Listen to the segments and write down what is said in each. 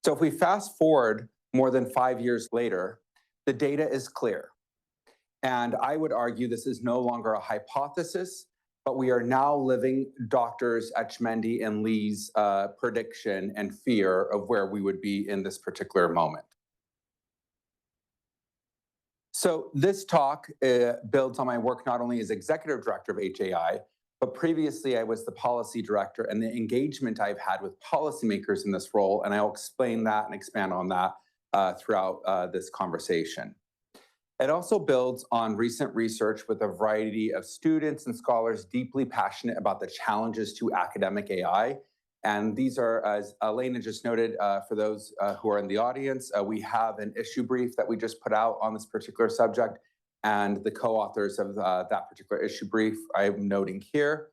So if we fast forward more than 5 years later, the data is clear. And I would argue this is no longer a hypothesis, but we are now living Doctors Etchemendy and Lee's prediction and fear of where we would be in this particular moment. So this talk builds on my work not only as Executive Director of HAI, but previously I was the Policy Director and the engagement I've had with policymakers in this role, and I'll explain that and expand on that throughout this conversation. It also builds on recent research with a variety of students and scholars deeply passionate about the challenges to academic AI. And these are, as Elena just noted, for those who are in the audience, we have an issue brief that we just put out on this particular subject, and the co-authors of that particular issue brief I'm noting here.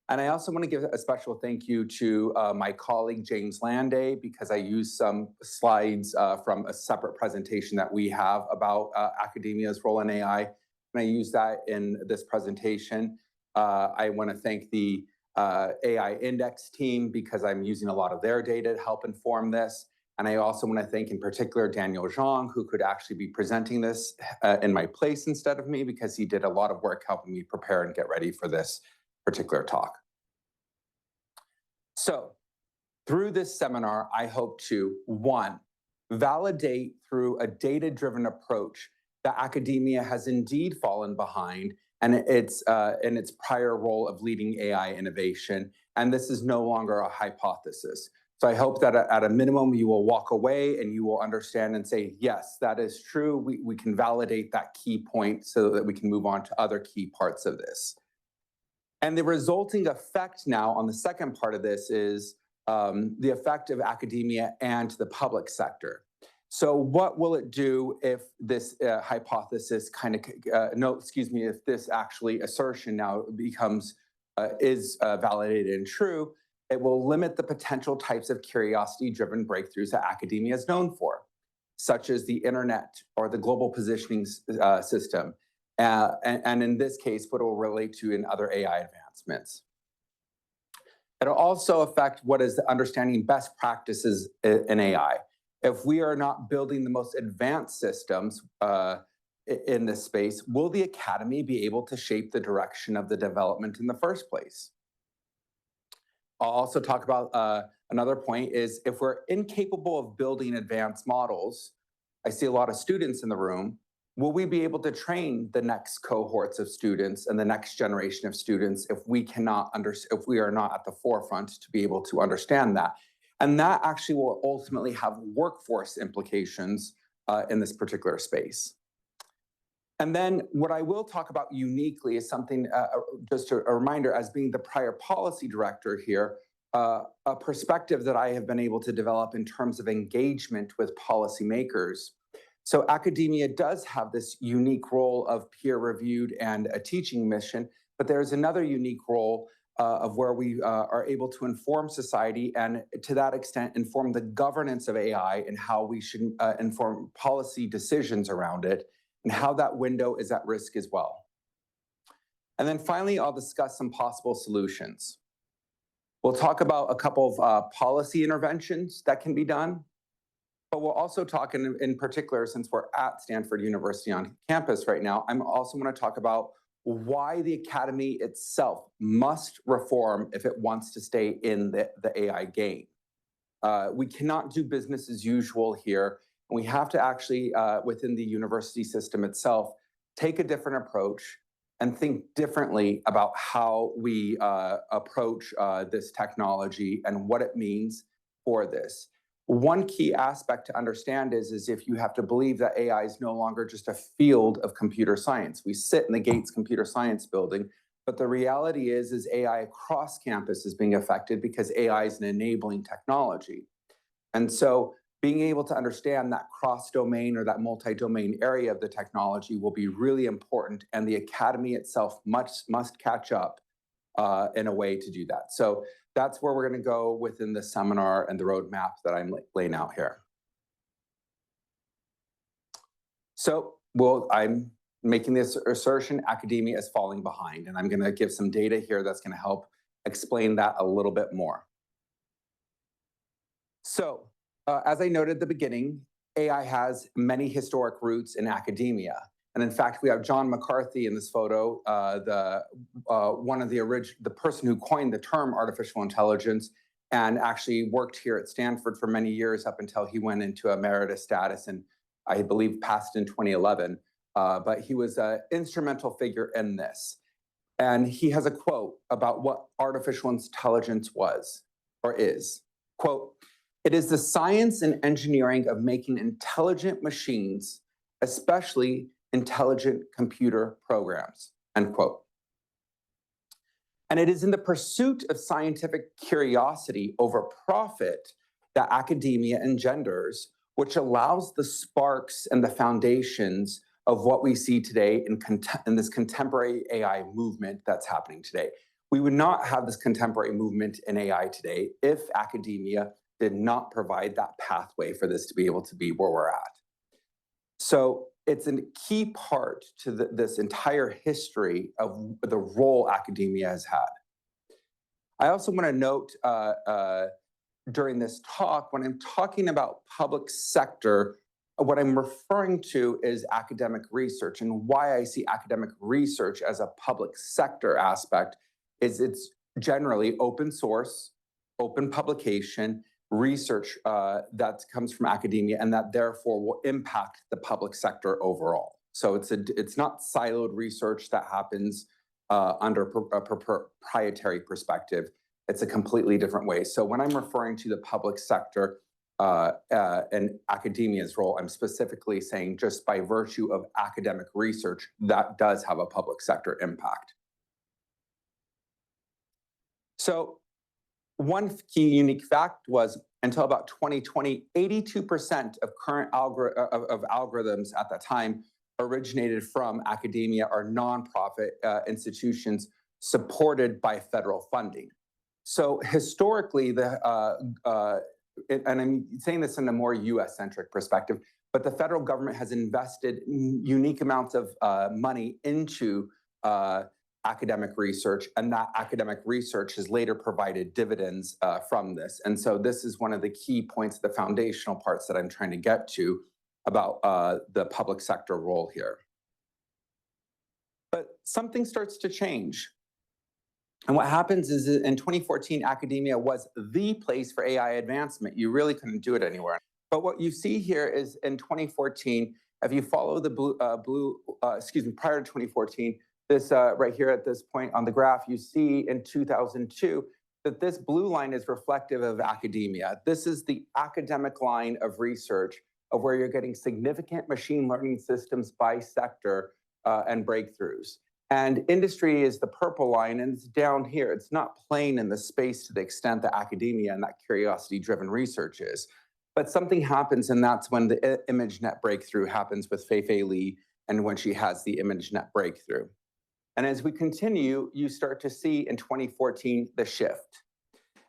And I also want to give a special thank you to my colleague, James Landay, because I used some slides from a separate presentation that we have about academia's role in AI, and I use that in this presentation. I want to thank the AI Index team because I'm using a lot of their data to help inform this. And I also want to thank in particular Daniel Zhang, who could actually be presenting this in my place instead of me, because he did a lot of work helping me prepare and get ready for this particular talk. So through this seminar, I hope to, one, validate through a data-driven approach that academia has indeed fallen behind and its prior role of leading AI innovation, and this is no longer a hypothesis. So I hope that at a minimum, you will walk away and you will understand and say, yes, that is true. We can validate that key point so that we can move on to other key parts of this. And the resulting effect now on the second part of this is the effect of academia and the public sector. So what will it do if this hypothesis if this actually assertion now becomes, is validated and true? It will limit the potential types of curiosity-driven breakthroughs that academia is known for, such as the internet or the global positioning system, and in this case, what it will relate to in other AI advancements. It'll also affect what is understanding best practices in AI. If we are not building the most advanced systems in this space, will the academy be able to shape the direction of the development in the first place? I'll also talk about another point is if we're incapable of building advanced models, I see a lot of students in the room, will we be able to train the next cohorts of students and the next generation of students if we are not at the forefront to be able to understand that? And that actually will ultimately have workforce implications in this particular space. And then what I will talk about uniquely is something, just a reminder, as being the prior policy director here, a perspective that I have been able to develop in terms of engagement with policymakers. So academia does have this unique role of peer-reviewed and a teaching mission, but there's another unique role of where we are able to inform society and to that extent inform the governance of AI and how we should inform policy decisions around it, and how that window is at risk as well. And then finally, I'll discuss some possible solutions. We'll talk about a couple of policy interventions that can be done, but we'll also talk in particular, since we're at Stanford University on campus right now, I'm also going to talk about why the academy itself must reform if it wants to stay in the AI game. We cannot do business as usual here. And we have to actually, within the university system itself, take a different approach and think differently about how we approach this technology and what it means for this. One key aspect to understand is if you have to believe that AI is no longer just a field of computer science. We sit in the Gates Computer Science building, but the reality is AI across campus is being affected because AI is an enabling technology. And so being able to understand that cross-domain or that multi-domain area of the technology will be really important, and the academy itself must catch up in a way to do that. So that's where we're going to go within the seminar and the roadmap that I'm laying out here. So I'm making this assertion, academia is falling behind, and I'm going to give some data here that's going to help explain that a little bit more. So as I noted at the beginning, AI has many historic roots in academia. And in fact, we have John McCarthy in this photo, the person who coined the term artificial intelligence, and actually worked here at Stanford for many years up until he went into emeritus status and I believe passed in 2011. But he was an instrumental figure in this. And he has a quote about what artificial intelligence was or is. Quote, "It is the science and engineering of making intelligent machines, especially intelligent computer programs," end quote. And it is in the pursuit of scientific curiosity over profit that academia engenders, which allows the sparks and the foundations of what we see today in this contemporary AI movement that's happening today. We would not have this contemporary movement in AI today if academia did not provide that pathway for this to be able to be where we're at. So it's a key part to this entire history of the role academia has had. I also want to note during this talk, when I'm talking about public sector, what I'm referring to is academic research, and why I see academic research as a public sector aspect is it's generally open source, open publication, research that comes from academia, and that therefore will impact the public sector overall. So it's not siloed research that happens under a proprietary perspective. It's a completely different way. So when I'm referring to the public sector and academia's role, I'm specifically saying just by virtue of academic research, that does have a public sector impact. So one key unique fact was until about 2020, 82% of current algorithms at that time originated from academia or nonprofit institutions supported by federal funding. So historically, and I'm saying this in a more US-centric perspective, but the federal government has invested unique amounts of money into academic research, and that academic research has later provided dividends from this. And so this is one of the key points, the foundational parts that I'm trying to get to about the public sector role here. But something starts to change. And what happens is in 2014, academia was the place for AI advancement. You really couldn't do it anywhere. But what you see here is in 2014, if you follow the prior to 2014, this right here at this point on the graph, you see in 2002 that this blue line is reflective of academia. This is the academic line of research of where you're getting significant machine learning systems by sector and breakthroughs. And industry is the purple line, and it's down here. It's not playing in the space to the extent that academia and that curiosity-driven research is. But something happens, and that's when the ImageNet breakthrough happens with Fei-Fei Li, and when she has the ImageNet breakthrough. And as we continue, you start to see in 2014 the shift.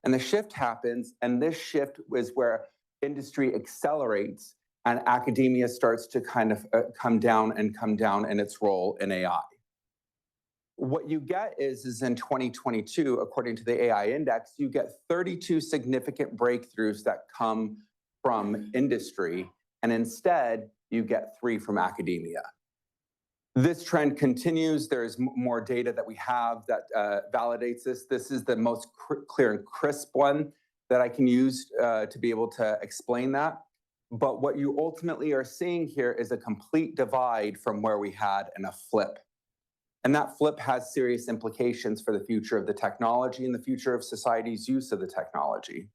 And the shift happens, and this shift is where industry accelerates and academia starts to kind of come down in its role in AI. What you get is in 2022, according to the AI index, you get 32 significant breakthroughs that come from industry, and instead you get 3 from academia. This trend continues. There's more data that we have that validates this. This is the most clear and crisp one that I can use to be able to explain that. But what you ultimately are seeing here is a complete divide from where we had in a flip. And that flip has serious implications for the future of the technology and the future of society's use of the technology.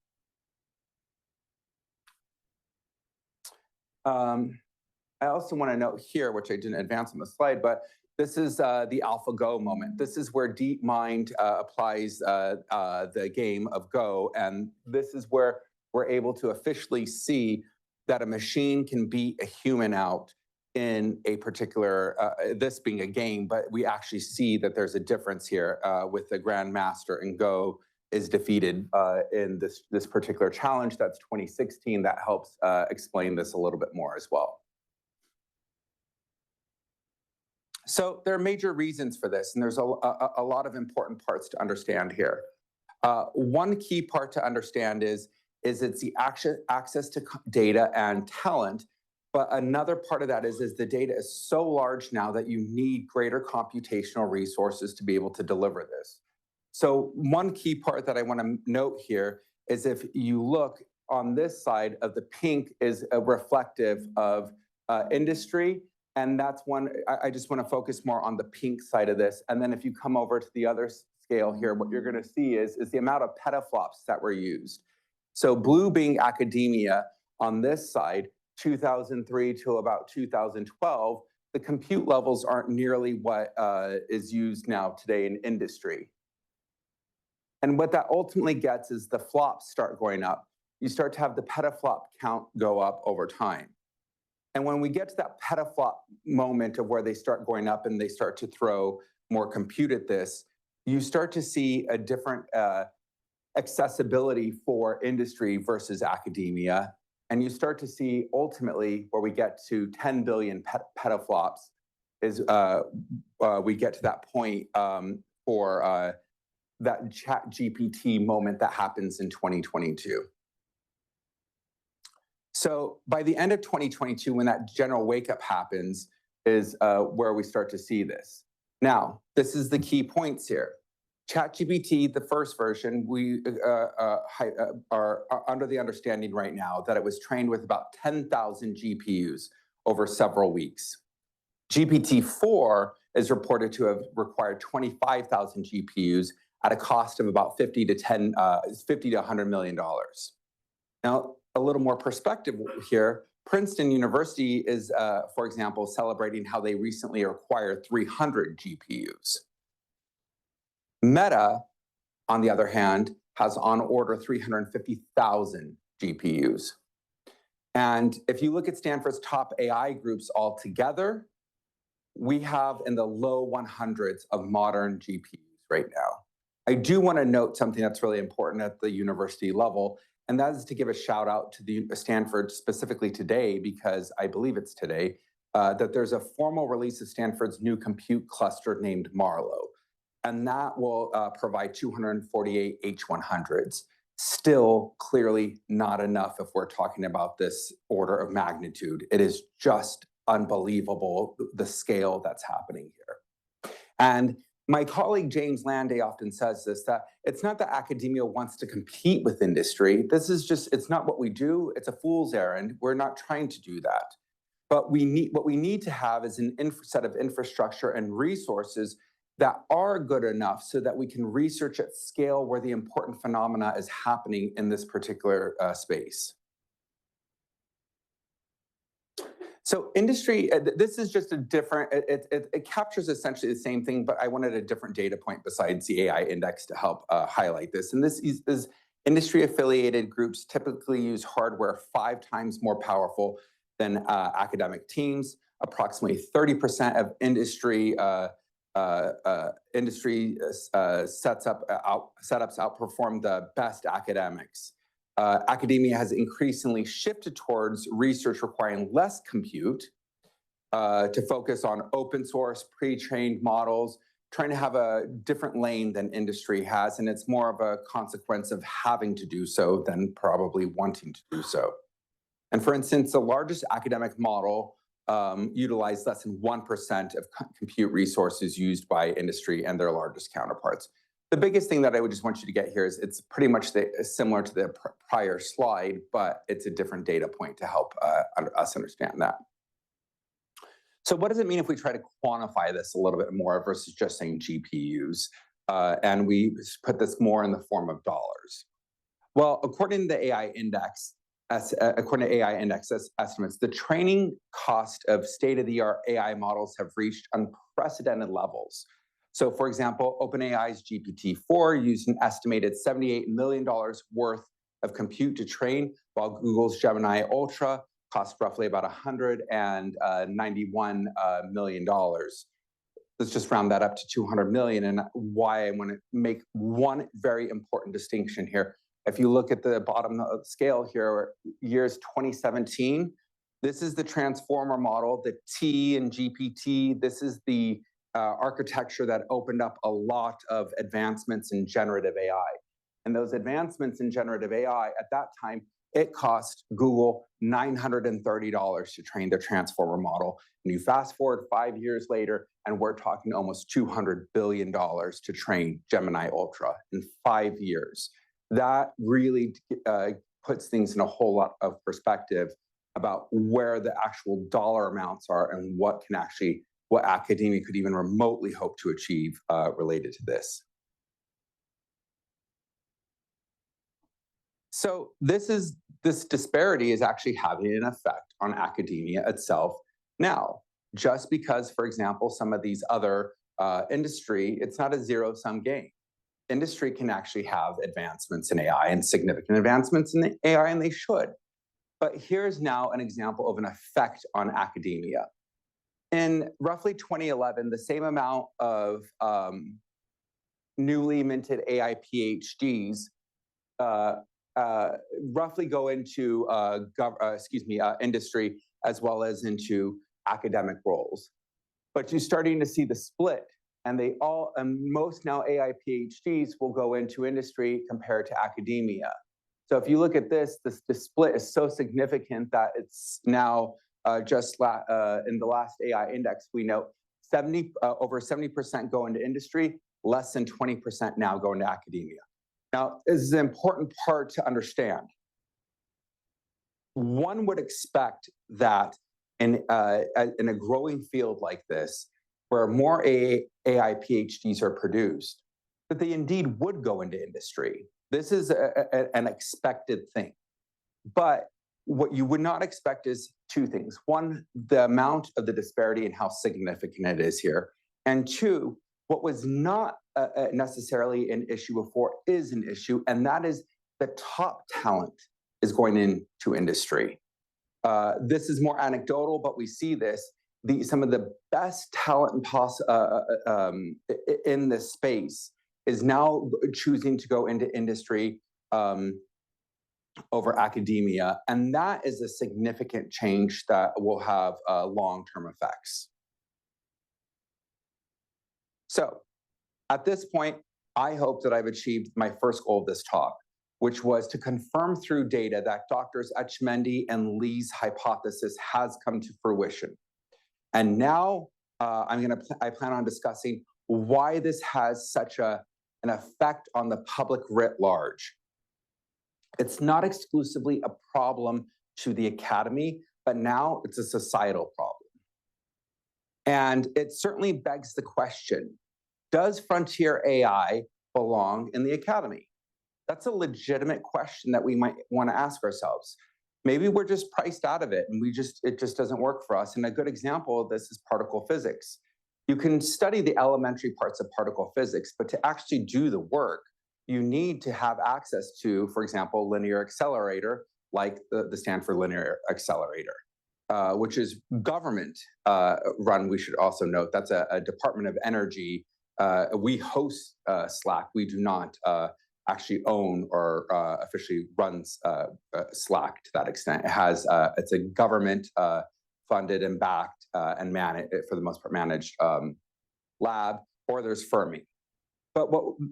I also want to note here, which I didn't advance on the slide, but this is the AlphaGo moment. This is where DeepMind applies the game of Go, and this is where we're able to officially see that a machine can beat a human out in a particular, this being a game, but we actually see that there's a difference here with the Grandmaster in Go is defeated in this particular challenge. That's 2016. That helps explain this a little bit more as well. So there are major reasons for this, and there's a lot of important parts to understand here. One key part to understand is is it's the access to data and talent. But another part of that is the data is so large now that you need greater computational resources to be able to deliver this. So one key part that I want to note here is if you look on this side of the pink is a reflective of industry. And that's one, I just want to focus more on the pink side of this. And then if you come over to the other scale here, what you're going to see is the amount of petaflops that were used. So blue being academia on this side, 2003 to about 2012, the compute levels aren't nearly what is used now today in industry. And what that ultimately gets is the flops start going up. You start to have the petaflop count go up over time. And when we get to that petaflop moment of where they start going up and they start to throw more compute at this, you start to see a different accessibility for industry versus academia. And you start to see ultimately where we get to 10 billion petaflops is we get to that point for that chat GPT moment that happens in 2022. So by the end of 2022, when that general wake up happens, is where we start to see this. Now, this is the key points here. ChatGPT, the first version, we are under the understanding right now that it was trained with about 10,000 GPUs over several weeks. GPT-4 is reported to have required 25,000 GPUs at a cost of about $50 to $100 million. Now, a little more perspective here, Princeton University is, for example, celebrating how they recently acquired 300 GPUs. Meta, on the other hand, has on order 350,000 GPUs. And if you look at Stanford's top AI groups altogether, we have in the low 100s of modern GPUs right now. I do want to note something that's really important at the university level, and that is to give a shout out to the Stanford specifically today, because I believe it's today, that there's a formal release of Stanford's new compute cluster named Marlow. And that will provide 248 H100s. Still clearly not enough if we're talking about this order of magnitude. It is just unbelievable, the scale that's happening here. And my colleague James Landay often says this, that it's not that academia wants to compete with industry. This is just, it's not what we do. It's a fool's errand. We're not trying to do that. But what we need to have is an set of infrastructure and resources that are good enough so that we can research at scale where the important phenomena is happening in this particular space. So industry, this is just a different, it captures essentially the same thing, but I wanted a different data point besides the AI index to help highlight this. And this is industry-affiliated groups typically use hardware 5 times more powerful than academic teams. Approximately 30% of industry setups outperform the best academics. Academia has increasingly shifted towards research requiring less compute to focus on open source, pre-trained models, trying to have a different lane than industry has, and it's more of a consequence of having to do so than probably wanting to do so. And for instance, the largest academic model utilize less than 1% of compute resources used by industry and their largest counterparts. The biggest thing that I would just want you to get here is it's pretty much similar to the prior slide, but it's a different data point to help us understand that. So what does it mean if we try to quantify this a little bit more versus just saying GPUs? And we put this more in the form of dollars. Well, according to the AI index, estimates, the training cost of state-of-the-art AI models have reached unprecedented levels. So for example, OpenAI's GPT-4 used an estimated $78 million worth of compute to train, while Google's Gemini Ultra cost roughly about $191 million. Let's just round that up to 200 million. And why I want to make one very important distinction here. If you look at the bottom of the scale here, years 2017, this is the transformer model, the T in GPT. This is the architecture that opened up a lot of advancements in generative AI. And those advancements in generative AI, at that time, it cost Google $930 to train their transformer model. And you fast forward 5 years later, and we're talking almost $200 billion to train Gemini Ultra in 5 years. That really puts things in a whole lot of perspective about where the actual dollar amounts are and what academia could even remotely hope to achieve related to this. So this disparity is actually having an effect on academia itself now. Just because, for example, some of these other industry, it's not a zero-sum game. Industry can actually have advancements in AI and significant advancements in the AI, and they should. But here's now an example of an effect on academia. In roughly 2011, the same amount of newly minted AI PhDs roughly go into industry as well as into academic roles. But you're starting to see the split, and most now AI PhDs will go into industry compared to academia. So if you look at this, the split is so significant that it's now in the last AI index, we know over 70% go into industry, less than 20% now go into academia. Now, this is an important part to understand. One would expect that in a growing field like this, where more AI PhDs are produced, that they indeed would go into industry. This is an expected thing. But what you would not expect is two things. One, the amount of the disparity and how significant it is here. And two, what was not necessarily an issue before is an issue, and that is the top talent is going into industry. This is more anecdotal, but we see this. Some of the best talent in this space is now choosing to go into industry over academia, and that is a significant change that will have long-term effects. So, at this point, I hope that I've achieved my first goal of this talk, which was to confirm through data that Drs. Etchemendy and Lee's hypothesis has come to fruition. And now I plan on discussing why this has such an effect on the public writ large. It's not exclusively a problem to the academy, but now it's a societal problem. And it certainly begs the question, does frontier AI belong in the academy? That's a legitimate question that we might want to ask ourselves. Maybe we're just priced out of it and it just doesn't work for us. And a good example of this is particle physics. You can study the elementary parts of particle physics, but to actually do the work, you need to have access to, for example, linear accelerator, like the Stanford Linear Accelerator, which is government run, we should also note. That's a Department of Energy. We host SLAC. We do not actually own or officially runs SLAC to that extent. It's a government funded and backed and managed, for the most part, managed lab, or there's Fermi. But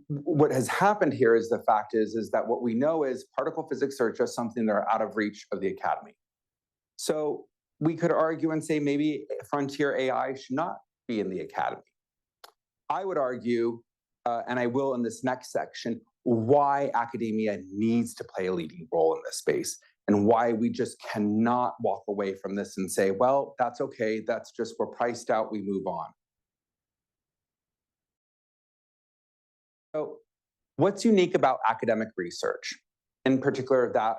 what has happened here is the fact is that what we know is particle physics are just something that are out of reach of the academy. So we could argue and say maybe frontier AI should not be in the academy. I would argue, and I will in this next section, why academia needs to play a leading role in this space, and why we just cannot walk away from this and say, well, that's okay, that's just, we're priced out, we move on. So what's unique about academic research, in particular that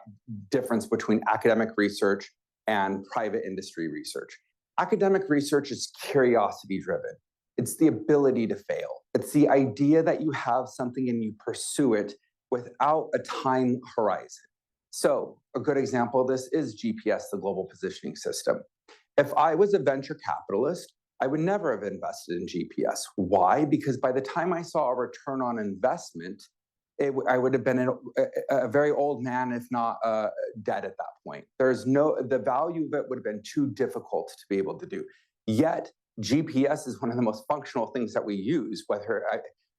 difference between academic research and private industry research? Academic research is curiosity-driven. It's the ability to fail. It's the idea that you have something and you pursue it without a time horizon. So a good example of this is GPS, the Global Positioning System. If I was a venture capitalist, I would never have invested in GPS. Why? Because by the time I saw a return on investment, I would have been a very old man, if not dead at that point. The value of it would have been too difficult to be able to do. Yet, GPS is one of the most functional things that we use, whether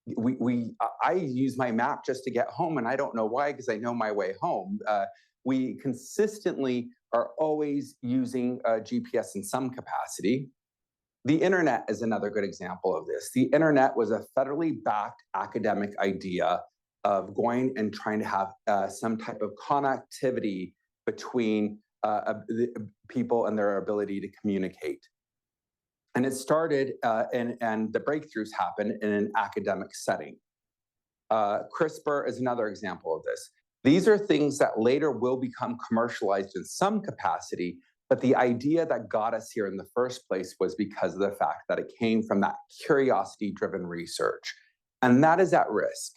I use my map just to get home, and I don't know why, because I know my way home. We consistently are always using GPS in some capacity. The internet is another good example of this. The internet was a federally backed academic idea of going and trying to have some type of connectivity between the people and their ability to communicate. And it started, and the breakthroughs happened in an academic setting. CRISPR is another example of this. These are things that later will become commercialized in some capacity, but the idea that got us here in the first place was because of the fact that it came from that curiosity-driven research. And that is at risk.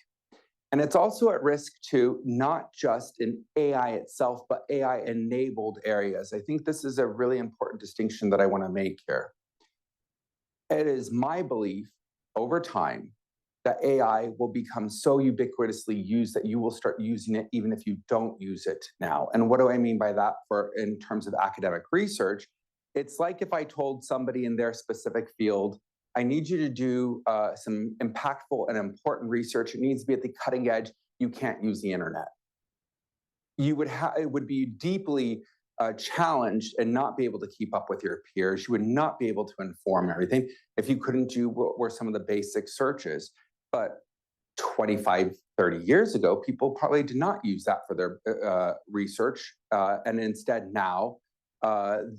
And it's also at risk to not just in AI itself, but AI-enabled areas. I think this is a really important distinction that I want to make here. It is my belief over time that AI will become so ubiquitously used that you will start using it even if you don't use it now. And what do I mean by that in terms of academic research? It's like if I told somebody in their specific field, I need you to do some impactful and important research. It needs to be at the cutting edge. You can't use the internet. It would be deeply challenged and not be able to keep up with your peers. You would not be able to inform everything if you couldn't do what were some of the basic searches. But 25, 30 years ago, people probably did not use that for their research. And instead now,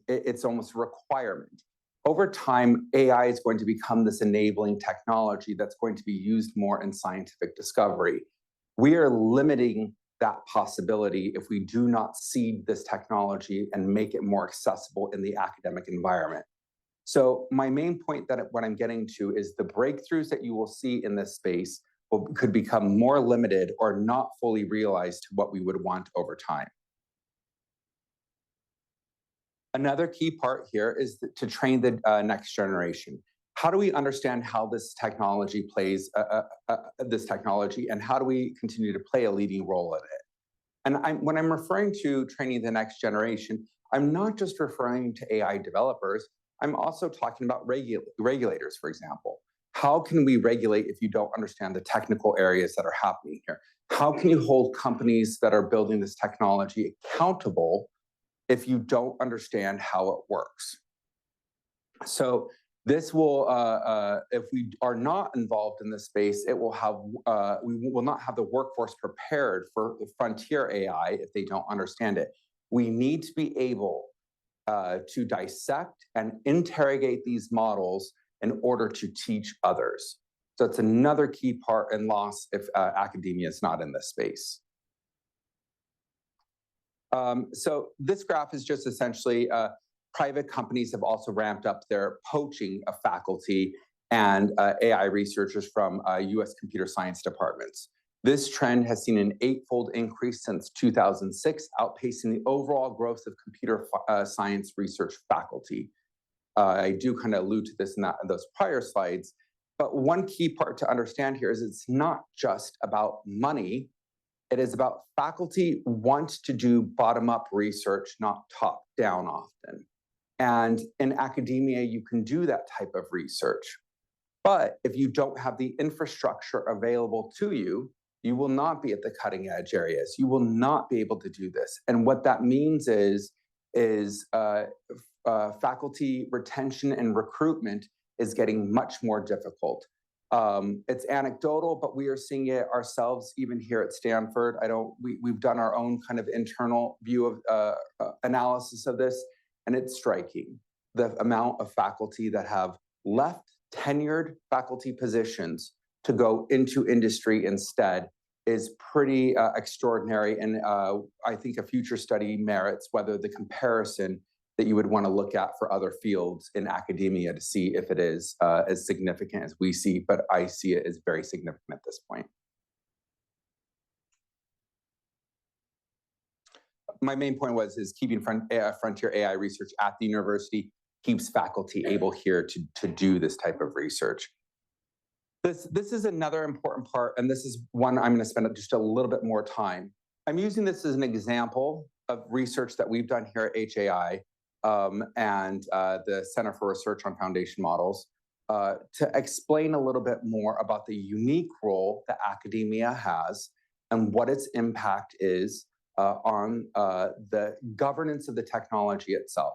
it's almost a requirement. Over time, AI is going to become this enabling technology that's going to be used more in scientific discovery. We are limiting that possibility if we do not seed this technology and make it more accessible in the academic environment. So my main point what I'm getting to is the breakthroughs that you will see in this space could become more limited or not fully realized to what we would want over time. Another key part here is to train the next generation. How do we understand how this technology plays, and how do we continue to play a leading role in it? And when I'm referring to training the next generation, I'm not just referring to AI developers, I'm also talking about regulators, for example. How can we regulate if you don't understand the technical areas that are happening here? How can you hold companies that are building this technology accountable if you don't understand how it works? So this will, if we are not involved in this space, it will have, we will not have the workforce prepared for the frontier AI if they don't understand it. We need to be able to dissect and interrogate these models in order to teach others. So it's another key part and loss if academia is not in this space. So this graph is just essentially private companies have also ramped up their poaching of faculty and AI researchers from US computer science departments. This trend has seen an 8-fold increase since 2006, outpacing the overall growth of computer science research faculty. I do kind of allude to this in those prior slides, but one key part to understand here is it's not just about money. It is about faculty want to do bottom-up research, not top-down often. And in academia, you can do that type of research. But if you don't have the infrastructure available to you, you will not be at the cutting edge areas. You will not be able to do this. And what that means is faculty retention and recruitment is getting much more difficult. It's anecdotal, but we are seeing it ourselves even here at Stanford. We've done our own kind of internal view of analysis of this, and it's striking. The amount of faculty that have left tenured faculty positions to go into industry instead is pretty extraordinary. And I think a future study merits whether the comparison that you would want to look at for other fields in academia to see if it is as significant as we see, but I see it as very significant at this point. My main point is keeping frontier AI research at the university keeps faculty able here to do this type of research. This is another important part, and this is one I'm going to spend just a little bit more time. I'm using this as an example of research that we've done here at HAI and the Center for Research on Foundation Models. to explain a little bit more about the unique role that academia has and what its impact is on the governance of the technology itself.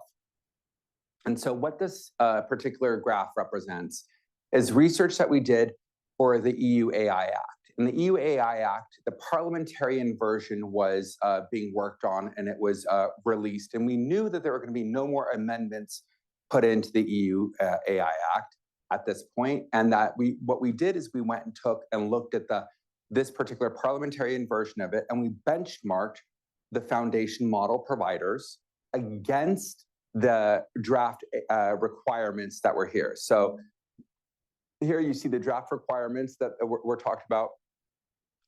And so what this particular graph represents is research that we did for the EU AI Act. In the EU AI Act, the parliamentarian version was being worked on, and it was released. And we knew that there were going to be no more amendments put into the EU AI Act at this point, and that what we did is we went and took and looked at this particular parliamentarian version of it, and we benchmarked the foundation model providers against the draft requirements that were here. So here you see the draft requirements that we're talking about.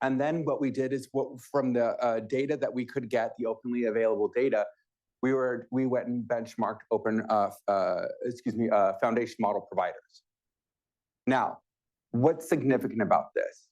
And then what we did is, from the data that we could get, the openly available data, we went and benchmarked foundation model providers. Now, what's significant about this?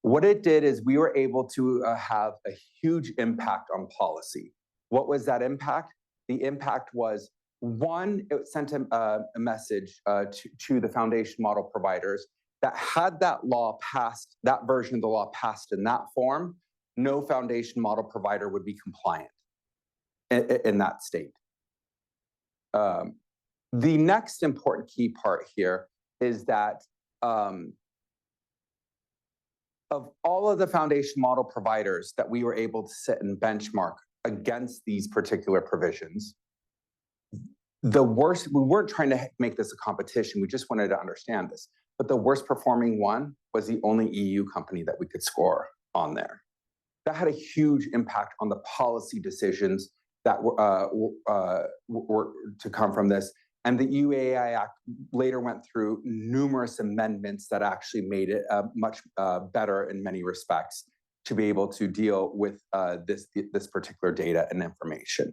What it did is we were able to have a huge impact on policy. What was that impact? The impact was, one, it sent a message to the foundation model providers that had that law passed, that version of the law passed in that form, no foundation model provider would be compliant in that state. The next important key part here is that of all of the foundation model providers that we were able to sit and benchmark against these particular provisions, the worst, we weren't trying to make this a competition, we just wanted to understand this, but the worst performing one was the only EU company that we could score on there. That had a huge impact on the policy decisions that were to come from this. And the EU AI Act later went through numerous amendments that actually made it much better in many respects to be able to deal with this particular data and information.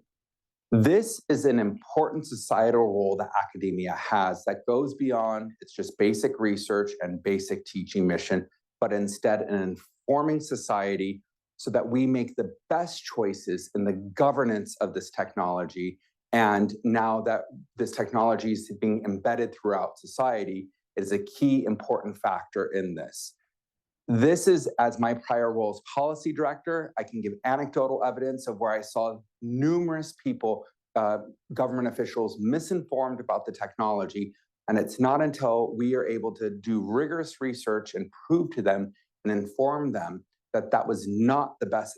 This is an important societal role that academia has that goes beyond its just basic research and basic teaching mission, but instead an informing society so that we make the best choices in the governance of this technology. And now that this technology is being embedded throughout society, it is a key important factor in this. This is, as my prior role as policy director, I can give anecdotal evidence of where I saw numerous people, government officials, misinformed about the technology. And it's not until we are able to do rigorous research and prove to them and inform them that that was not the best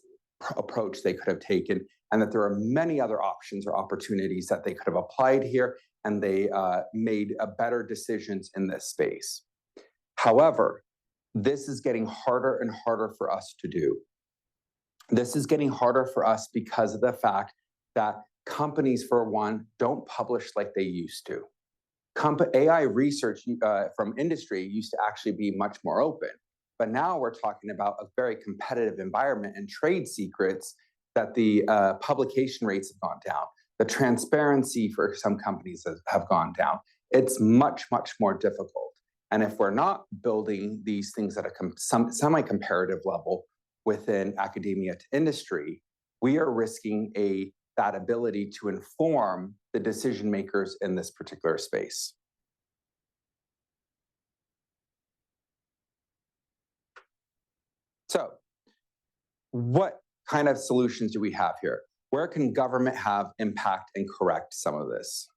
approach they could have taken, and that there are many other options or opportunities that they could have applied here, and they made better decisions in this space. However, this is getting harder and harder for us to do. This is getting harder for us because of the fact that companies, for one, don't publish like they used to. AI research from industry used to actually be much more open. But now we're talking about a very competitive environment and trade secrets that the publication rates have gone down. The transparency for some companies have gone down. It's much, much more difficult. And if we're not building these things at a semi-comparative level within academia to industry, we are risking that ability to inform the decision makers in this particular space. So, what kind of solutions do we have here? Where can government have impact and correct some of this?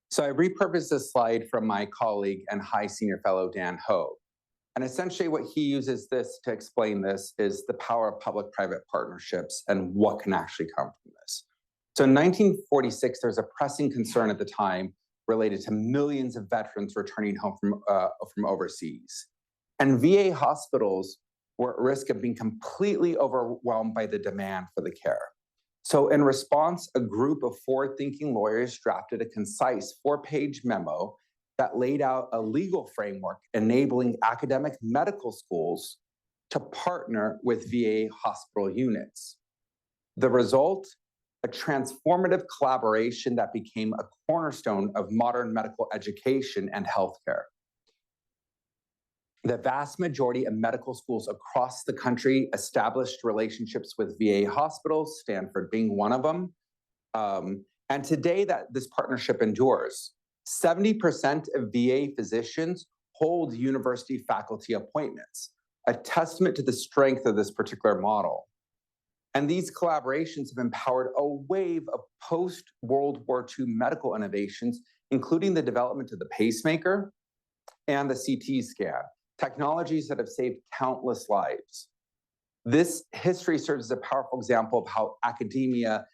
So I repurposed this slide from my colleague and high senior fellow, Dan Ho. And essentially what he uses this to explain this is the power of public-private partnerships and what can actually come from this. So in 1946, there was a pressing concern at the time related to millions of veterans returning home from overseas. And VA hospitals were at risk of being completely overwhelmed by the demand for the care. So in response, a group of forward-thinking lawyers drafted a concise 4-page memo that laid out a legal framework enabling academic medical schools to partner with VA hospital units. The result, a transformative collaboration that became a cornerstone of modern medical education and healthcare. The vast majority of medical schools across the country established relationships with VA hospitals, Stanford being one of them. And today this partnership endures. 70% of VA physicians hold university faculty appointments, a testament to the strength of this particular model. And these collaborations have empowered a wave of post-World War II medical innovations, including the development of the pacemaker and the CT scan, technologies that have saved countless lives. This history serves as a powerful example of how academia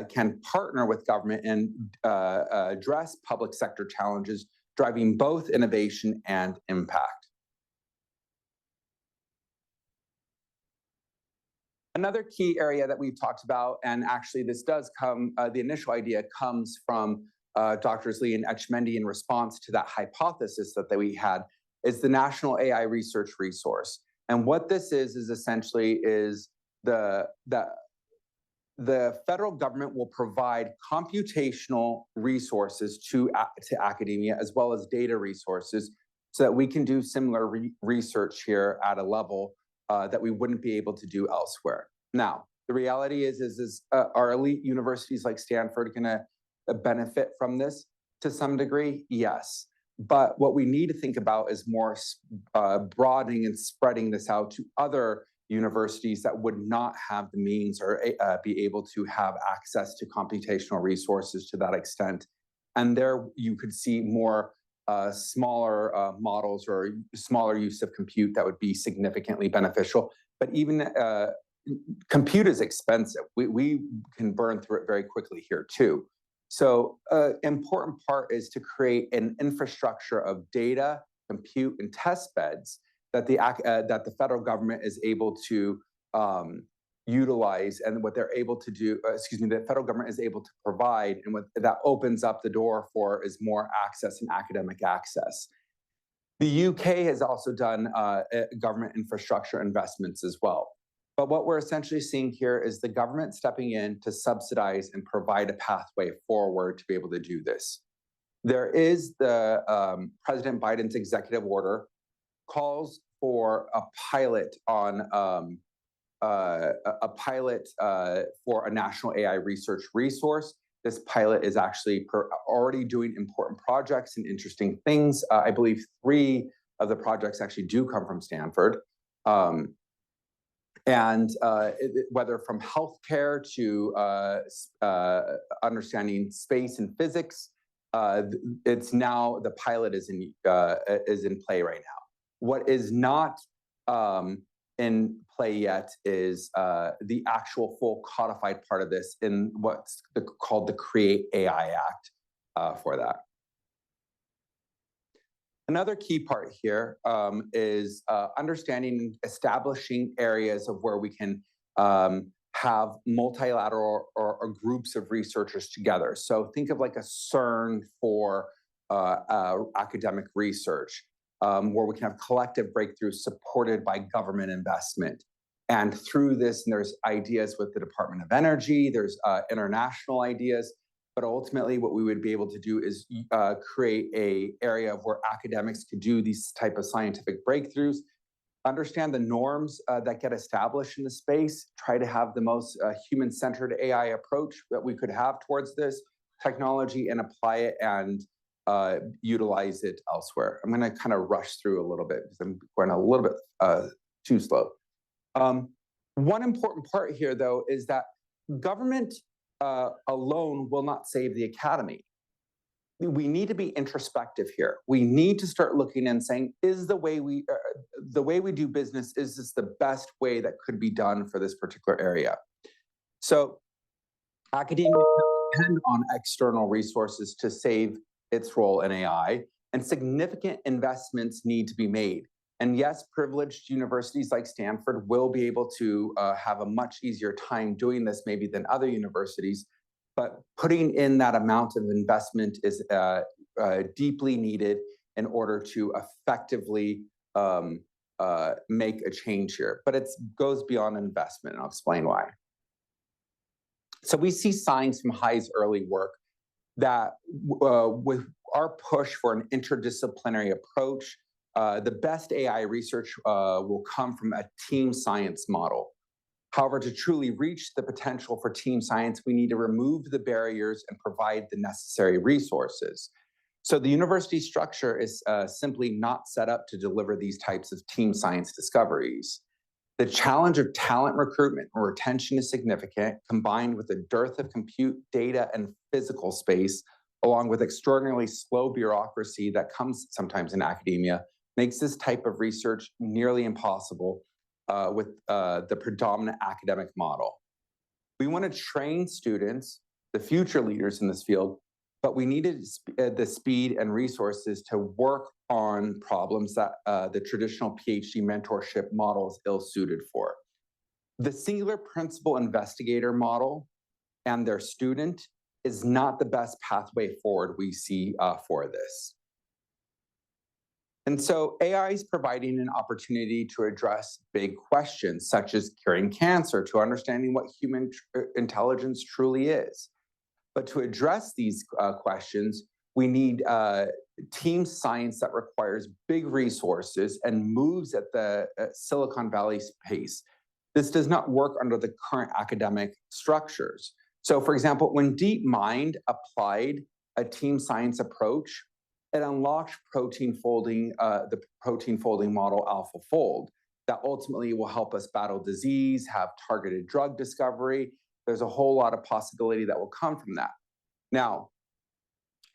can partner with government and address public sector challenges, driving both innovation and impact. Another key area that we've talked about, and actually this does come, the initial idea comes from Drs. Lee and Etchemendy in response to that hypothesis that we had, is the National AI Research Resource. And what this is essentially is the federal government will provide computational resources to academia, as well as data resources, so that we can do similar research here at a level that we wouldn't be able to do elsewhere. Now, the reality is are elite universities like Stanford going to benefit from this to some degree? Yes. But what we need to think about is more broadening and spreading this out to other universities that would not have the means or be able to have access to computational resources to that extent. And there you could see more smaller models or smaller use of compute that would be significantly beneficial. But even compute is expensive. We can burn through it very quickly here too. So important part is to create an infrastructure of data, compute, and test beds that the federal government is able to utilize, and what they're able to do, the federal government is able to provide, and what that opens up the door for is more access and academic access. The UK has also done government infrastructure investments as well. But what we're essentially seeing here is the government stepping in to subsidize and provide a pathway forward to be able to do this. There is the President Biden's executive order calls for a pilot on for a national AI research resource. This pilot is actually already doing important projects and interesting things. I believe 3 of the projects actually do come from Stanford. Whether from healthcare to understanding space and physics, it's now the pilot is in play right now. What is not in play yet is the actual full codified part of this in what's called the Create AI Act for that. Another key part here is understanding and establishing areas of where we can have multilateral or groups of researchers together. So think of like a CERN for academic research, where we can have collective breakthroughs supported by government investment. And through this, and there's ideas with the Department of Energy, there's international ideas, but ultimately what we would be able to do is create an area where academics could do these type of scientific breakthroughs, understand the norms that get established in the space, try to have the most human-centered AI approach that we could have towards this technology, and apply it and utilize it elsewhere. I'm going to kind of rush through a little bit because I'm going a little bit too slow. One important part here, though, is that government alone will not save the academy. We need to be introspective here. We need to start looking and saying, is the way we do business, is this the best way that could be done for this particular area? So academia depend on external resources to save its role in AI, and significant investments need to be made. And yes, privileged universities like Stanford will be able to have a much easier time doing this maybe than other universities, but putting in that amount of investment is deeply needed in order to effectively make a change here. But it goes beyond investment, and I'll explain why. So we see signs from HI's early work that with our push for an interdisciplinary approach, the best AI research will come from a team science model. However, to truly reach the potential for team science, we need to remove the barriers and provide the necessary resources. So the university structure is simply not set up to deliver these types of team science discoveries. The challenge of talent recruitment and retention is significant, combined with a dearth of compute, data, and physical space, along with extraordinarily slow bureaucracy that comes sometimes in academia, makes this type of research nearly impossible with the predominant academic model. We want to train students, the future leaders in this field, but we needed the speed and resources to work on problems that the traditional PhD mentorship model is ill-suited for. The singular principal investigator model and their student is not the best pathway forward we see for this. And so AI is providing an opportunity to address big questions, such as curing cancer, to understanding what human intelligence truly is. But to address these questions, we need team science that requires big resources and moves at the Silicon Valley pace. This does not work under the current academic structures. So for example, when DeepMind applied a team science approach, it unlocked protein folding, the protein folding model AlphaFold, that ultimately will help us battle disease, have targeted drug discovery. There's a whole lot of possibility that will come from that. Now,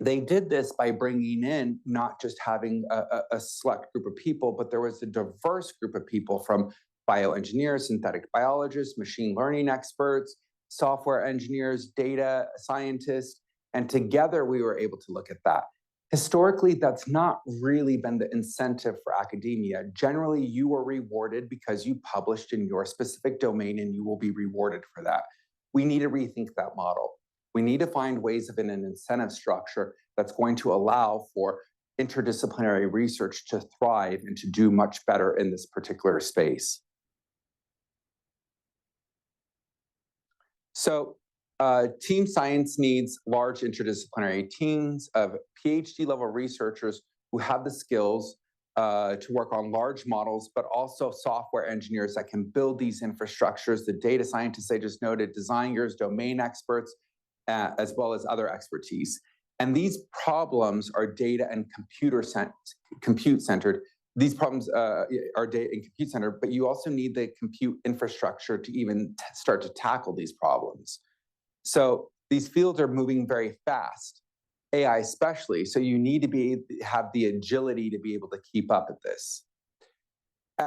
they did this by bringing in not just having a select group of people, but there was a diverse group of people from bioengineers, synthetic biologists, machine learning experts, software engineers, data scientists, and together we were able to look at that. Historically, that's not really been the incentive for academia. Generally, you are rewarded because you published in your specific domain and you will be rewarded for that. We need to rethink that model. We need to find ways of an incentive structure that's going to allow for interdisciplinary research to thrive and to do much better in this particular space. So team science needs large interdisciplinary teams of PhD-level researchers who have the skills to work on large models, but also software engineers that can build these infrastructures, the data scientists I just noted, designers, domain experts, as well as other expertise. And these problems are data and compute-centered. These problems are data and compute-centered, but you also need the compute infrastructure to even start to tackle these problems. So these fields are moving very fast, AI especially, so you need to have the agility to be able to keep up with this.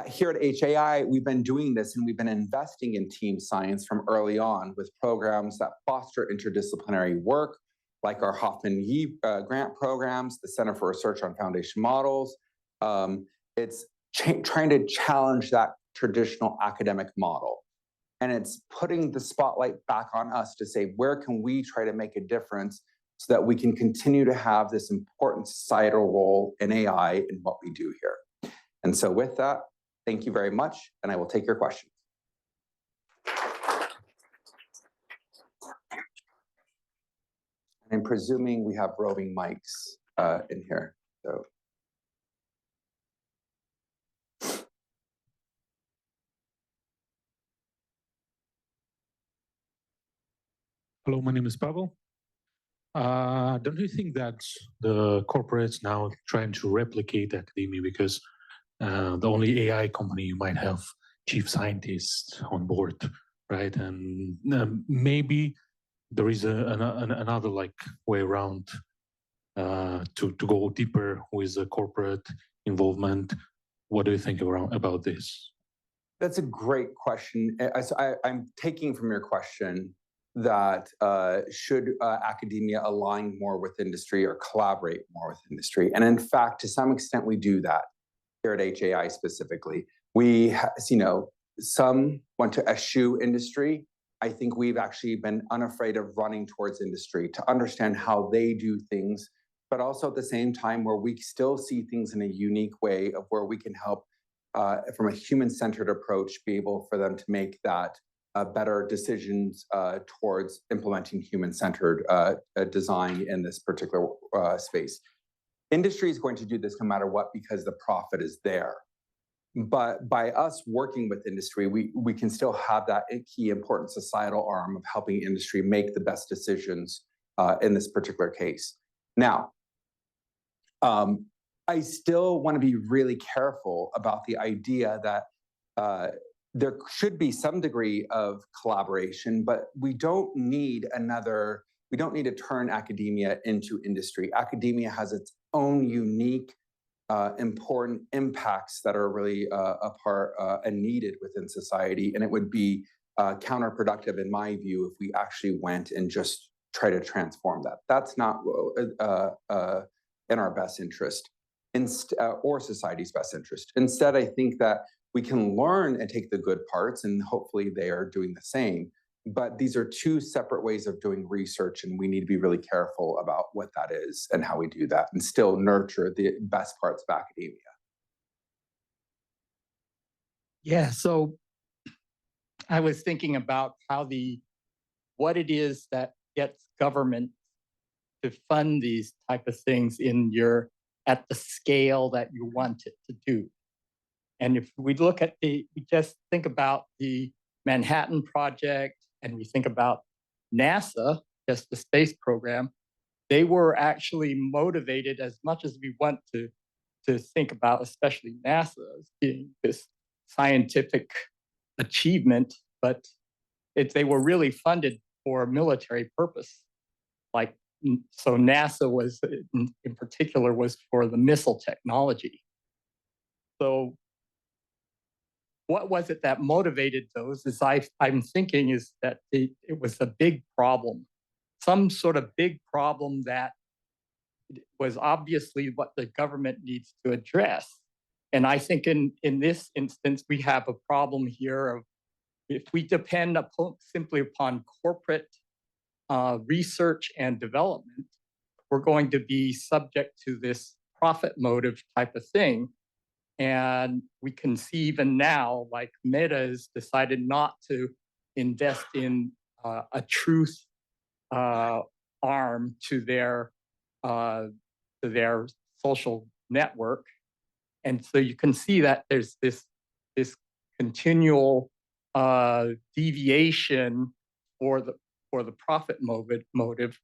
Here at HAI, we've been doing this and we've been investing in team science from early on with programs that foster interdisciplinary work, like our Hoffman-Yee grant programs, the Center for Research on Foundation Models. It's trying to challenge that traditional academic model. And it's putting the spotlight back on us to say, where can we try to make a difference so that we can continue to have this important societal role in AI in what we do here. And so with that, thank you very much, and I will take your questions. I'm presuming we have roving mics in here. So. Hello, my name is Pavel. Don't you think that the corporates now trying to replicate academia because the only AI company you might have chief scientists on board, right? And maybe there is another way around to go deeper with the corporate involvement. What do you think about this? That's a great question. I'm taking from your question that should academia align more with industry or collaborate more with industry? And in fact, to some extent, we do that here at HAI specifically. We, some want to eschew industry. I think we've actually been unafraid of running towards industry to understand how they do things, but also at the same time where we still see things in a unique way of where we can help from a human-centered approach, be able for them to make that better decisions towards implementing human-centered design in this particular space. Industry is going to do this no matter what because the profit is there. But by us working with industry, we can still have that key important societal arm of helping industry make the best decisions in this particular case. Now, I still want to be really careful about the idea that there should be some degree of collaboration, but we don't need to turn academia into industry. Academia has its own unique, important impacts that are really a part and needed within society. And it would be counterproductive, in my view, if we actually went and just try to transform that. That's not in our best interest, or society's best interest. Instead, I think that we can learn and take the good parts, and hopefully they are doing the same. But these are two separate ways of doing research, and we need to be really careful about what that is and how we do that, and still nurture the best parts of academia. Yeah, so I was thinking about what it is that gets government to fund these type of things at the scale that you want it to do. And if we look at we just think about the Manhattan Project, and we think about NASA, just the space program, they were actually motivated, as much as we want to think about, especially NASA as being this scientific achievement, but they were really funded for a military purpose. So NASA was, in particular, was for the missile technology. So what was it that motivated those? I'm thinking is that it was a big problem, some sort of big problem that was obviously what the government needs to address. And I think in this instance, we have a problem here of, if we depend simply upon corporate research and development, we're going to be subject to this profit motive type of thing. And we can see even now, like Meta has decided not to invest in a truth arm to their social network. And so you can see that there's this continual deviation for the profit motive,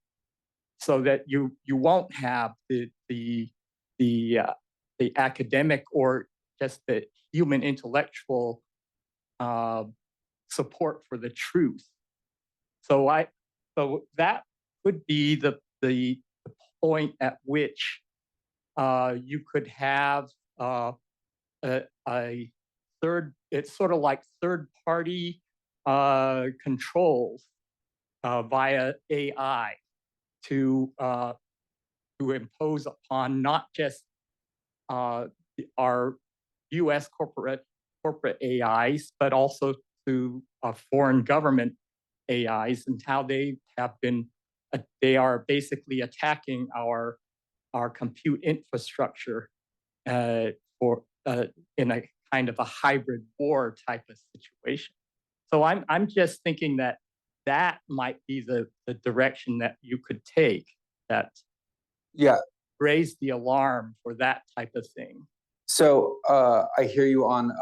so that you won't have the academic or just the human intellectual support for the truth. So that would be the point at which you could have a third. It's sort of like third-party controls via AI to impose upon not just our U.S. corporate AIs, but also to foreign government AIs, and how they are basically attacking our compute infrastructure in a kind of a hybrid war type of situation. So I'm just thinking that might be the direction that you could take, that raise the alarm for that type of thing. So I hear you on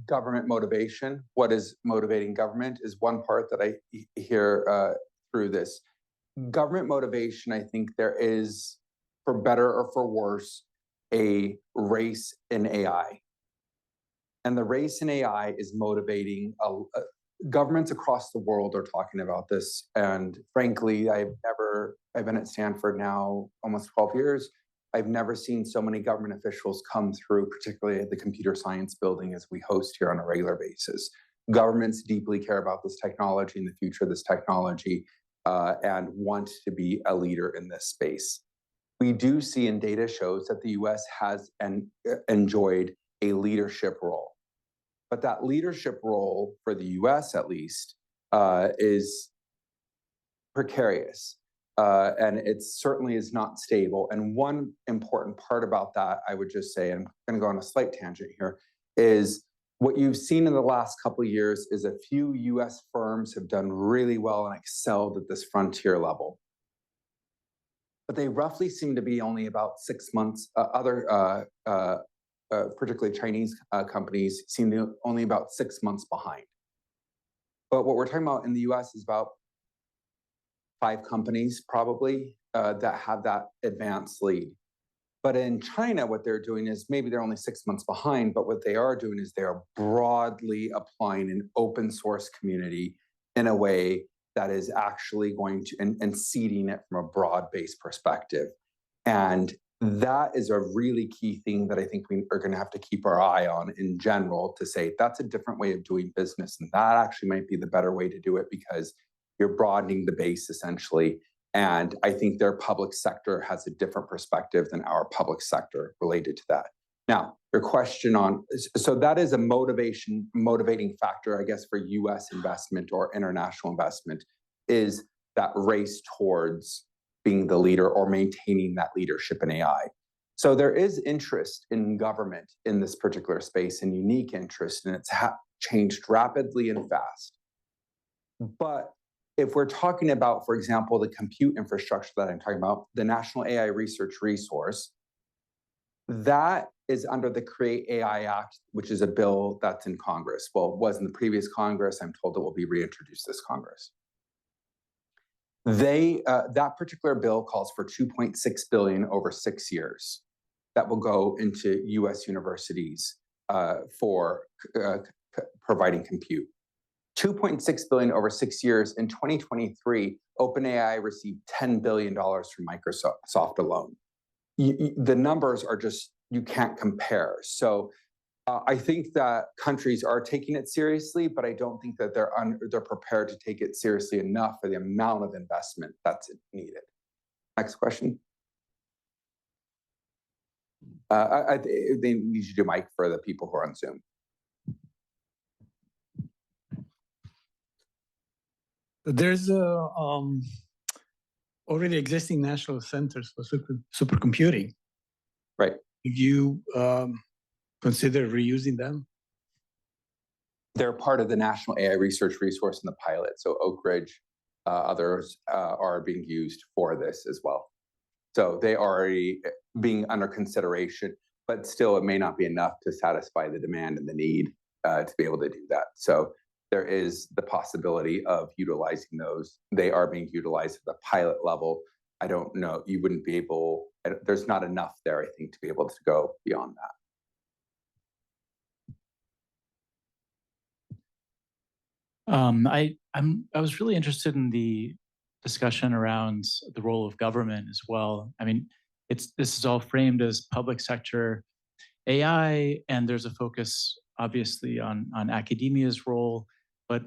government motivation. What is motivating government is one part that I hear through this. Government motivation, I think there is, for better or for worse, a race in AI. And the race in AI is motivating governments across the world are talking about this. And frankly, I've been at Stanford now almost 12 years. I've never seen so many government officials come through, particularly at the computer science building as we host here on a regular basis. Governments deeply care about this technology and the future of this technology, and want to be a leader in this space. We do see, and data shows, that the US has enjoyed a leadership role. But that leadership role, for the US at least, is precarious. And it certainly is not stable. And one important part about that, I would just say, and I'm going to go on a slight tangent here, is what you've seen in the last couple of years is a few US firms have done really well and excelled at this frontier level. But they roughly seem to be only about 6 months. Particularly Chinese companies seem to be only about 6 months behind. But what we're talking about in the US is about 5 companies probably that have that advanced lead. But in China, what they're doing is maybe they're only 6 months behind, but what they are doing is they are broadly applying an open source community in a way that is actually going to, and seeding it from a broad-based perspective. And that is a really key thing that I think we are going to have to keep our eye on in general, to say that's a different way of doing business. And that actually might be the better way to do it, because you're broadening the base essentially. And I think their public sector has a different perspective than our public sector related to that. Now, your question on, so that is a motivating factor, I guess, for US investment or international investment, is that race towards being the leader or maintaining that leadership in AI. So there is interest in government in this particular space, and unique interest, and it's changed rapidly and fast. But if we're talking about, for example, the compute infrastructure that I'm talking about, the National AI Research Resource, that is under the Create AI Act, which is a bill that's in Congress. Well, it was in the previous Congress. I'm told it will be reintroduced this Congress. That particular bill calls for $2.6 billion over 6 years that will go into US universities for providing compute. $2.6 billion over 6 years. In 2023, OpenAI received $10 billion from Microsoft alone. The numbers are just, you can't compare. So I think that countries are taking it seriously, but I don't think that they're prepared to take it seriously enough for the amount of investment that's needed. Next question. They need you to mic for the people who are on Zoom. There's already existing national centers for supercomputing. Right. If you consider reusing them? They're part of the National AI Research Resource in the pilot. So Oak Ridge, others are being used for this as well. So they are already being under consideration, but still it may not be enough to satisfy the demand and the need to be able to do that. So there is the possibility of utilizing those. They are being utilized at the pilot level. I don't know, you wouldn't be able, there's not enough there, I think, to be able to go beyond that. I was really interested in the discussion around the role of government as well. I mean, this is all framed as public sector AI, and there's a focus obviously on academia's role, but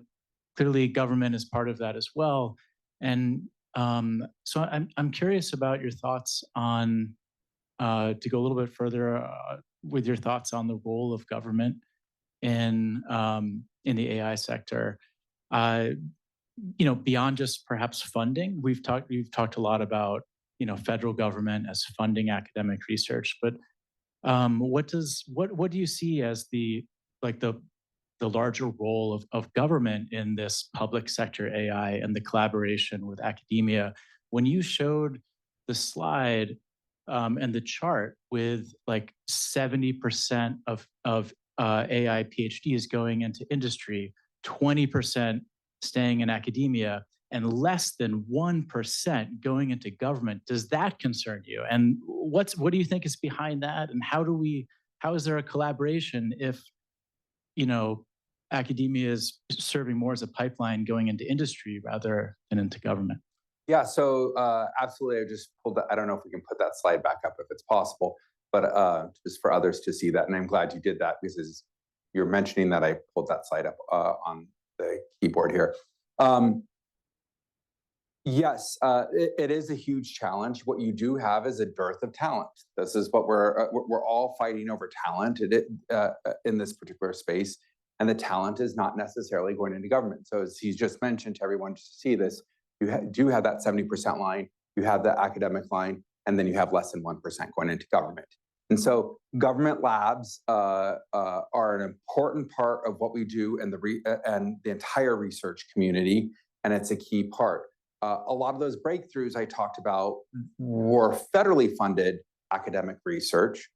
clearly government is part of that as well. And so I'm curious about your thoughts on, to go a little bit further with your thoughts on the role of government in the AI sector. You know, beyond just perhaps funding, we've talked a lot about, you know, federal government as funding academic research, but what do you see as the larger role of government in this public sector AI and the collaboration with academia? When you showed the slide and the chart with like 70% of AI PhDs going into industry, 20% staying in academia, and less than 1% going into government, does that concern you? And what do you think is behind that? And how is there a collaboration if, you know, academia is serving more as a pipeline going into industry rather than into government? Yeah, so absolutely. I just pulled that. I don't know if we can put that slide back up if it's possible, but just for others to see that. And I'm glad you did that, because as you're mentioning that, I pulled that slide up on the keyboard here. Yes, it is a huge challenge. What you do have is a dearth of talent. This is what we're all fighting over, talent in this particular space. And the talent is not necessarily going into government. So as he's just mentioned to everyone to see this, you do have that 70% line, you have the academic line, and then you have less than 1% going into government. And so government labs are an important part of what we do and the entire research community, and it's a key part. A lot of those breakthroughs I talked about were federally funded academic research,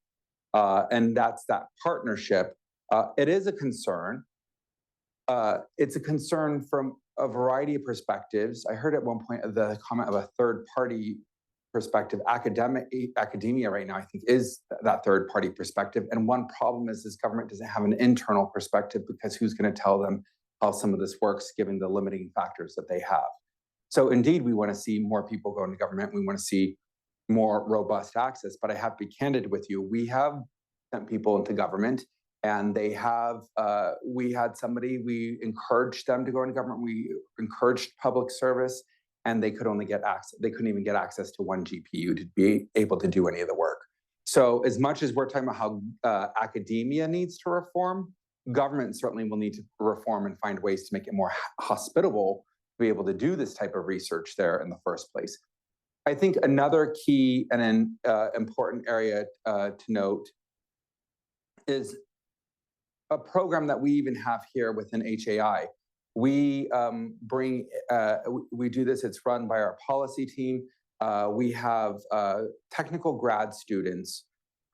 and that's that partnership. It is a concern. It's a concern from a variety of perspectives. I heard at one point the comment of a third party perspective, academia right now, I think, is that third-party perspective. And one problem is this government doesn't have an internal perspective, because who's going to tell them how some of this works, given the limiting factors that they have? So indeed, we want to see more people go into government. We want to see more robust access. But I have to be candid with you. We have sent people into government, and they have, we had somebody, we encouraged them to go into government. We encouraged public service, and they could only get access. They couldn't even get access to one GPU to be able to do any of the work. So as much as we're talking about how academia needs to reform, government certainly will need to reform and find ways to make it more hospitable to be able to do this type of research there in the first place. I think another key and an important area to note is a program that we even have here within HAI. We we do this, it's run by our policy team. We have technical grad students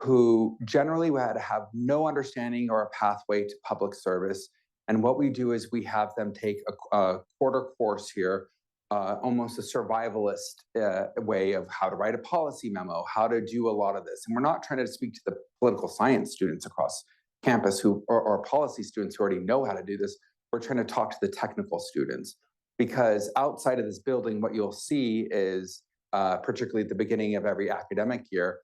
who generally had to have no understanding or a pathway to public service. And what we do is we have them take a quarter course here, almost a survivalist way of how to write a policy memo, how to do a lot of this. And we're not trying to speak to the political science students across campus who, or policy students who already know how to do this. We're trying to talk to the technical students, because outside of this building, what you'll see is, particularly at the beginning of every academic year,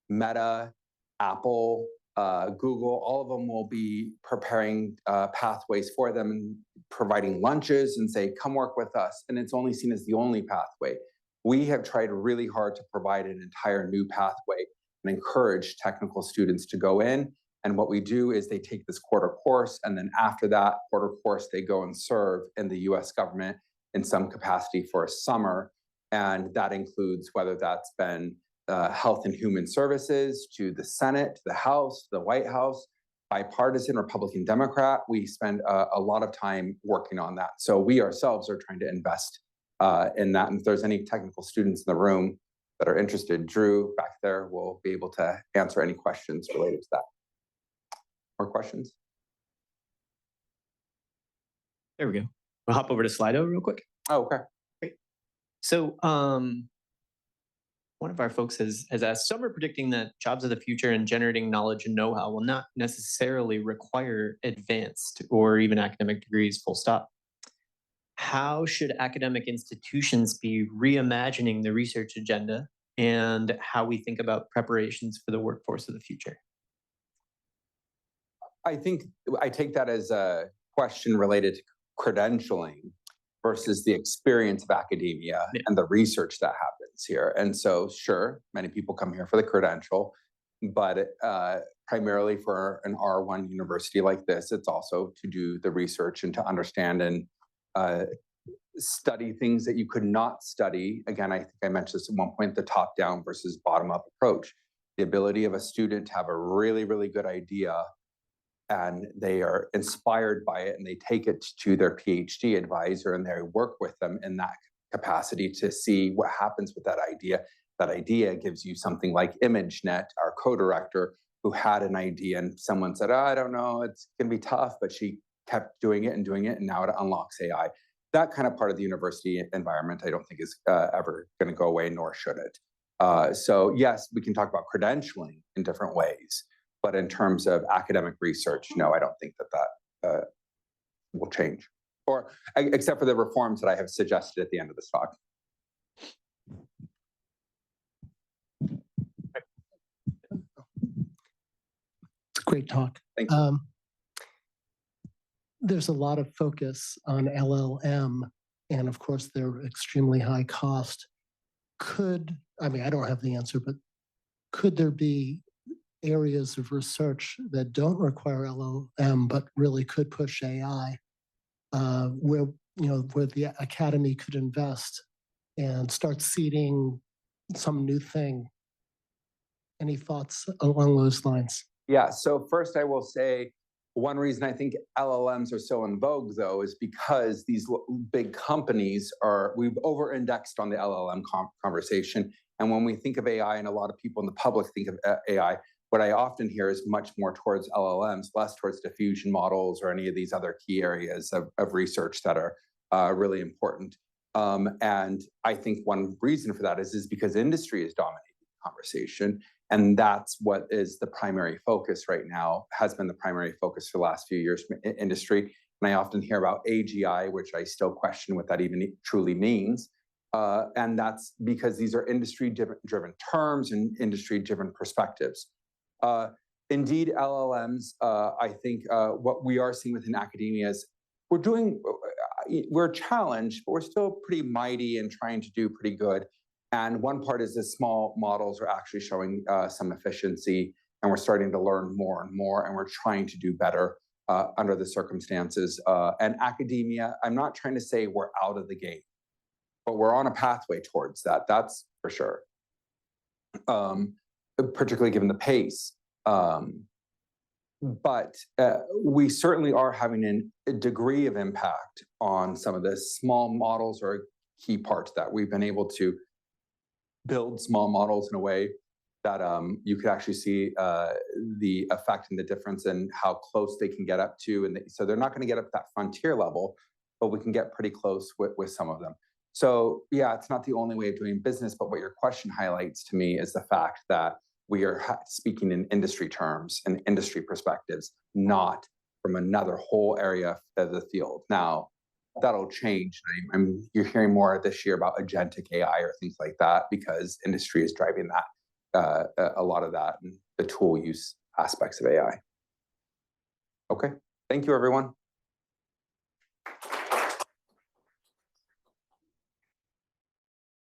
Meta, Apple, Google, all of them will be preparing pathways for them and providing lunches and say, come work with us. And it's only seen as the only pathway. We have tried really hard to provide an entire new pathway and encourage technical students to go in. And what we do is they take this quarter course, and then after that quarter course, they go and serve in the US government in some capacity for a summer. And that includes whether that's been Health and Human Services, to the Senate, to the House, the White House, bipartisan, Republican, Democrat. We spend a lot of time working on that. So we ourselves are trying to invest in that. And if there's any technical students in the room that are interested, Drew back there will be able to answer any questions related to that. More questions? There we go. We'll hop over to Slido real quick. Oh, okay. Great. So one of our folks has asked, some are predicting that jobs of the future and generating knowledge and know-how will not necessarily require advanced or even academic degrees, full stop. How should academic institutions be reimagining the research agenda and how we think about preparations for the workforce of the future? I think I take that as a question related to credentialing versus the experience of academia and the research that happens here. And so, sure, many people come here for the credential, but primarily for an R1 university like this, it's also to do the research and to understand and study things that you could not study. Again, I think I mentioned this at one point, the top-down versus bottom-up approach. The ability of a student to have a really, really good idea, and they are inspired by it, and they take it to their PhD advisor, and they work with them in that capacity to see what happens with that idea. That idea gives you something like ImageNet, our co-director, who had an idea, and someone said, oh, I don't know, it's going to be tough, but she kept doing it, and now it unlocks AI. That kind of part of the university environment, I don't think is ever going to go away, nor should it. So yes, we can talk about credentialing in different ways, but in terms of academic research, no, I don't think that will change, or except for the reforms that I have suggested at the end of this talk. Great talk. Thank you. There's a lot of focus on LLM, and of course, they're extremely high cost. I mean, I don't have the answer, but could there be areas of research that don't require LLM, but really could push AI, where the academy could invest and start seeding some new thing? Any thoughts along those lines? Yeah, so first I will say, one reason I think LLMs are so in vogue, though, is because these big companies we've over-indexed on the LLM conversation. And when we think of AI, and a lot of people in the public think of AI, what I often hear is much more towards LLMs, less towards diffusion models or any of these other key areas of research that are really important. And I think one reason for that is because industry is dominating the conversation. And that's what is the primary focus right now, has been the primary focus for the last few years from industry. And I often hear about AGI, which I still question what that even truly means. And that's because these are industry-driven terms and industry-driven perspectives. Indeed, LLMs, I think what we are seeing within academia is we're challenged, but we're still pretty mighty and trying to do pretty good. And one part is the small models are actually showing some efficiency, and we're starting to learn more and more, and we're trying to do better under the circumstances. And academia, I'm not trying to say we're out of the gate, but we're on a pathway towards that. That's for sure, particularly given the pace. But we certainly are having a degree of impact on some of this. Small models are a key part to that. We've been able to build small models in a way that you could actually see the effect and the difference in how close they can get up to. And so they're not going to get up to that frontier level, but we can get pretty close with some of them. So yeah, it's not the only way of doing business, but what your question highlights to me is the fact that we are speaking in industry terms and industry perspectives, not from another whole area of the field. Now, that'll change. You're hearing more this year about agentic AI or things like that because industry is driving that, a lot of that, and the tool use aspects of AI. Okay, thank you, everyone.